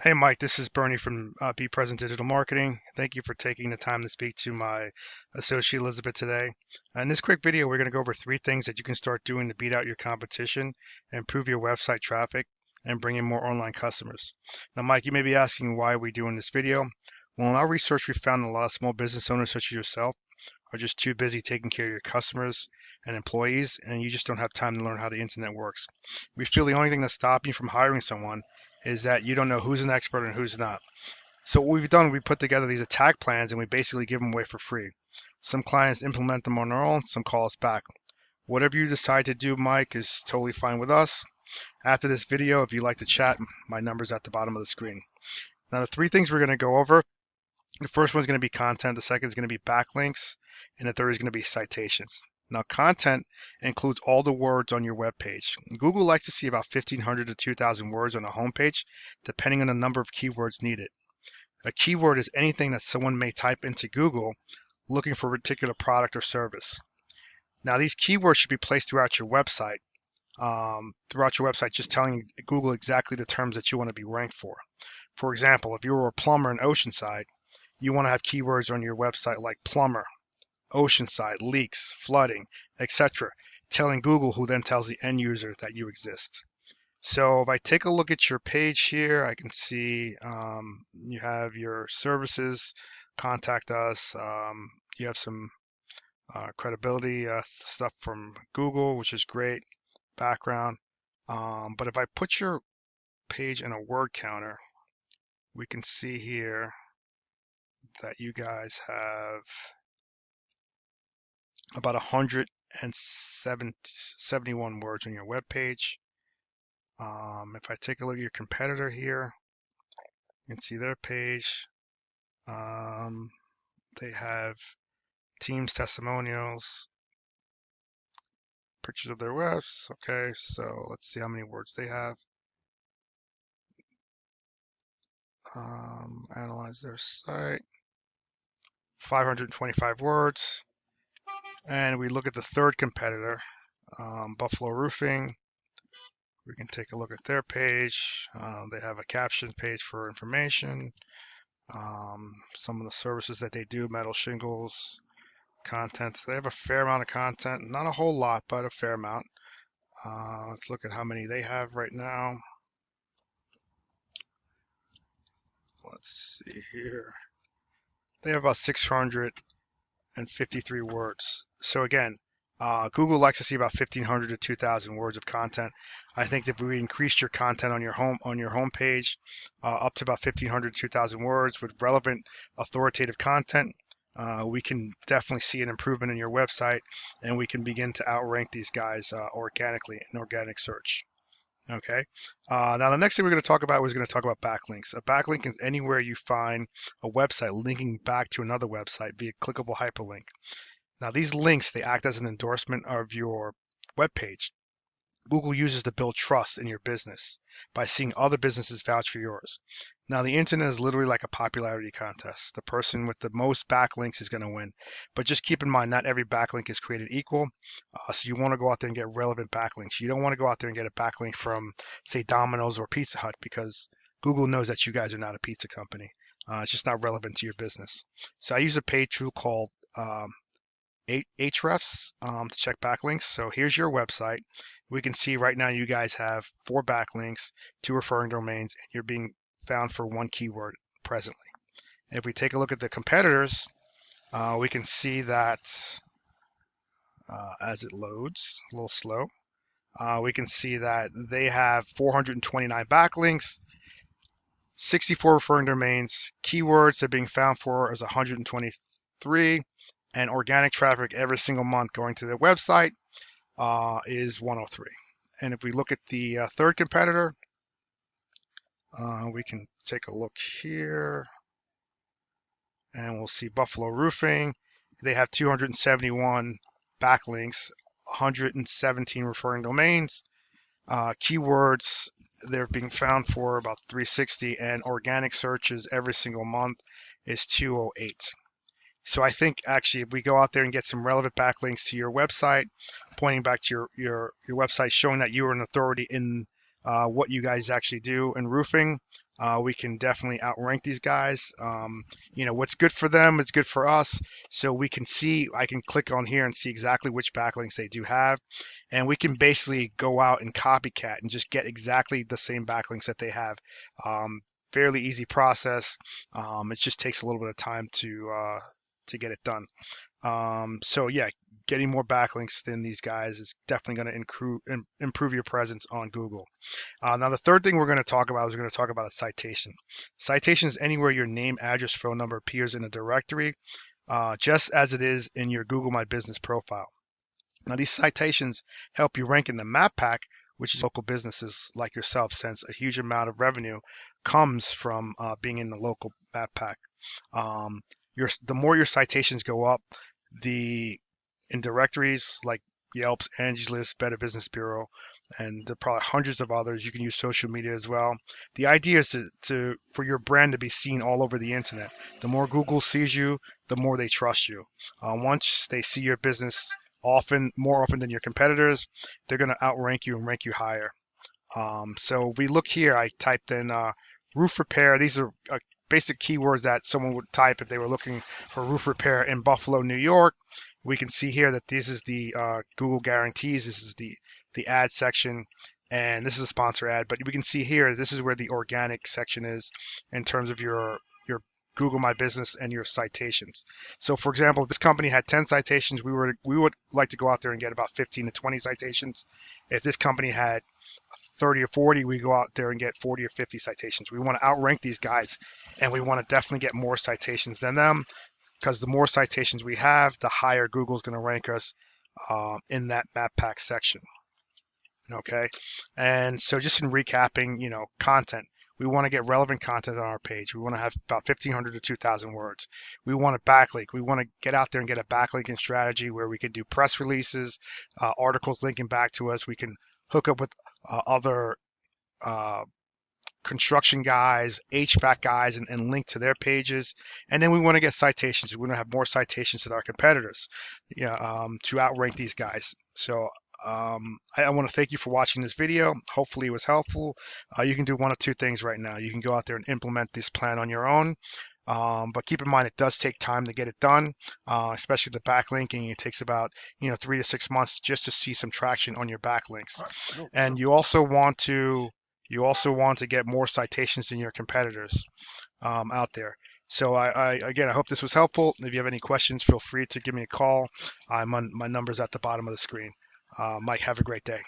Hey Mike, this is Bernie from Be Present Digital Marketing. Thank you for taking the time to speak to my associate Elizabeth today. In this quick video, we're going to go over 3 things that you can start doing to beat out your competition, improve your website traffic, and bring in more online customers. Now, Mike, you may be asking why we're doing this video. Well, in our research, we found a lot of small business owners such as yourself are just too busy taking care of your customers and employees, and you just don't have time to learn how the internet works. We feel the only thing that's stopping you from hiring someone is that you don't know who's an expert and who's not. So what we've done, we put together these attack plans and we basically give them away for free. Some clients implement them on their own, some call us back. Whatever you decide to do, Mike, is totally fine with us. After this video, if you'd like to chat, my number's at the bottom of the screen. Now, the 3 things we're going to go over, the first one's going to be content, the second is going to be backlinks, and the third is going to be citations. Now, content includes all the words on your web page. Google likes to see about 1,500 to 2,000 words on a homepage, depending on the number of keywords needed. A keyword is anything that someone may type into Google looking for a particular product or service. Now, these keywords should be placed throughout your website. Just telling Google exactly the terms that you want to be ranked for. For example, if you were a plumber in Oceanside, you want to have keywords on your website like plumber, Oceanside, leaks, flooding, etc., telling Google, who then tells the end user that you exist. So if I take a look at your page here, I can see you have your services, contact us. You have some credibility stuff from Google, which is great, background. But if I put your page in a word counter, we can see here that you guys have about 171 words on your web page. If I take a look at your competitor here, you can see their page. They have teams, testimonials, pictures of their webs. Okay, so let's see how many words they have. Analyze their site. 525 words. And we look at the third competitor, Buffalo Roofing. We can take a look at their page. They have a caption page for information. Some of the services that they do, metal shingles, content. They have a fair amount of content, not a whole lot, but a fair amount. Let's look at how many they have right now. Let's see here. They have about 653 words. So again, Google likes to see about 1,500 to 2,000 words of content. I think that if we increased your content on your home page up to about 1,500 to 2,000 words with relevant, authoritative content, we can definitely see an improvement in your website, and we can begin to outrank these guys organically in organic search. Okay. Now, the next thing we're going to talk about is going to talk about backlinks. A backlink is anywhere you find a website linking back to another website via clickable hyperlink. Now, these links, they act as an endorsement of your web page. Google uses to build trust in your business by seeing other businesses vouch for yours. Now, the internet is literally like a popularity contest. The person with the most backlinks is going to win. But just keep in mind, not every backlink is created equal. So you want to go out there and get relevant backlinks. You don't want to go out there and get a backlink from, say, Domino's or Pizza Hut, because Google knows that you guys are not a pizza company. It's just not relevant to your business. So I use a paid tool called Ahrefs to check backlinks. So here's your website. We can see right now you guys have 4 backlinks, 2 referring domains, and you're being found for 1 keyword presently. If we take a look at the competitors, we can see that as it loads, a little slow, we can see that they have 429 backlinks, 64 referring domains, keywords they're being found for is 123, and organic traffic every single month going to their website is 103. And if we look at the third competitor, we can take a look here, and we'll see Buffalo Roofing. They have 271 backlinks, 117 referring domains. Keywords, they're being found for about 360, and organic searches every single month is 208. So I think actually if we go out there and get some relevant backlinks to your website, pointing back to your website, showing that you are an authority in what you guys actually do in roofing, we can definitely outrank these guys. What's good for them is good for us. So we can see, I can click on here and see exactly which backlinks they do have. And we can basically go out and copycat and just get exactly the same backlinks that they have. Fairly easy process. It just takes a little bit of time to get it done. So yeah, getting more backlinks than these guys is definitely going to improve your presence on Google. Now, the third thing we're going to talk about is we're going to talk about a citation. Citation is anywhere your name, address, phone number appears in a directory, just as it is in your Google My Business profile. Now, these citations help you rank in the map pack, which is local businesses like yourself, since a huge amount of revenue comes from being in the local map pack. Um, the more your citations go up, the in directories like Yelp's, Angie's List, Better Business Bureau, and there are probably hundreds of others. You can use social media as well. The idea is for your brand to be seen all over the internet. The more Google sees you, the more they trust you. Once they see your business more often than your competitors, they're going to outrank you and rank you higher. So if we look here, I typed in roof repair. These are basic keywords that someone would type if they were looking for roof repair in Buffalo, New York. We can see here that this is the Google guarantees. This is the ad section, and this is a sponsor ad. But we can see here, this is where the organic section is in terms of your Google My Business and your citations. So, for example, if this company had 10 citations, we would like to go out there and get about 15 to 20 citations. If this company had 30 or 40, we go out there and get 40 or 50 citations. We want to outrank these guys, and we want to definitely get more citations than them, because the more citations we have, the higher Google's going to rank us in that map pack section. Okay, and so just in recapping, content. We want to get relevant content on our page. We want to have about 1,500 to 2,000 words. We want a backlink. We want to get out there and get a backlinking strategy where we could do press releases, articles linking back to us. We can hook up with other construction guys, HVAC guys, and link to their pages. And then we want to get citations. We want to have more citations than our competitors, to outrank these guys. So I want to thank you for watching this video. Hopefully it was helpful. You can do one of two things right now. You can go out there and implement this plan on your own. But keep in mind, it does take time to get it done, especially the backlinking. It takes about 3 to 6 months just to see some traction on your backlinks. And you also want to get more citations than your competitors out there. So again, I hope this was helpful. If you have any questions, feel free to give me a call. My number's at the bottom of the screen. Mike, have a great day.